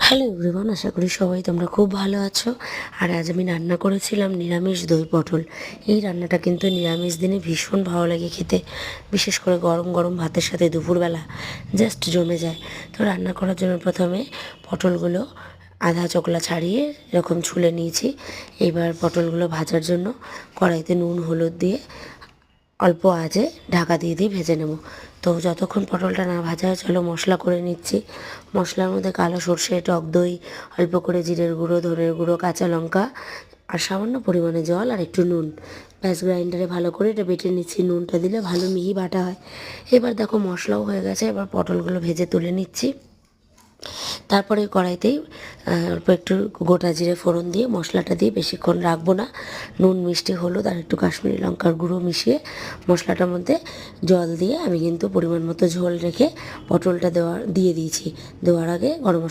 Hello everyone, আশা করি সবাই তোমরা খুব ভালো আছো। আর আজ আমি রান্না করেছিলাম নিরামিষ দই পটল। এই রান্নাটা কিন্তু নিরামিষ দিনে ভীষণ ভালো লাগে খেতে, বিশেষ করে গরম গরম ভাতের সাথে দুপুরবেলা জাস্ট জমে যায়। তো রান্না করার জন্য প্রথমে পটলগুলো আধা চকলা ছাড়িয়ে এরকম ছুলে নিয়েছি। এবার পটলগুলো ভাজার জন্য কড়াইতে নুন হলুদ দিয়ে অল্প আঁচে ঢাকা দিয়ে ভেজে নেব। তো যতক্ষণ পটলটা না ভাজা হয় চলো মশলা করে নিচ্ছি। মশলার মধ্যে কালো সর্ষে, টক দই, অল্প করে জিরের গুঁড়ো, ধনের গুঁড়ো, কাঁচা লঙ্কা আর সামান্য পরিমাণে জল আর একটু নুন। ব্যাস গ্রাইন্ডারে ভালো করে এটা বেটে নিচ্ছি। নুনটা দিলে ভালো মিহি বাটা হয়। এবার দেখো মশলাও হয়ে গেছে, এবার পটলগুলো ভেজে তুলে নিচ্ছি। তারপরে কড়াইতেই অল্প একটু গোটা জিরে ফোড়ন দিয়ে মশলাটা দিয়ে বেশিক্ষণ রাখবো না। নুন, মিষ্টি, হলুদ আর একটু কাশ্মীরি লঙ্কার গুঁড়ো মিশিয়ে মশলাটার মধ্যে জল দিয়ে আমি কিন্তু পরিমাণ মতো ঝোল রেখে পটলটা দিয়ে দিয়েছি। দেওয়ার আগে গরম মশলা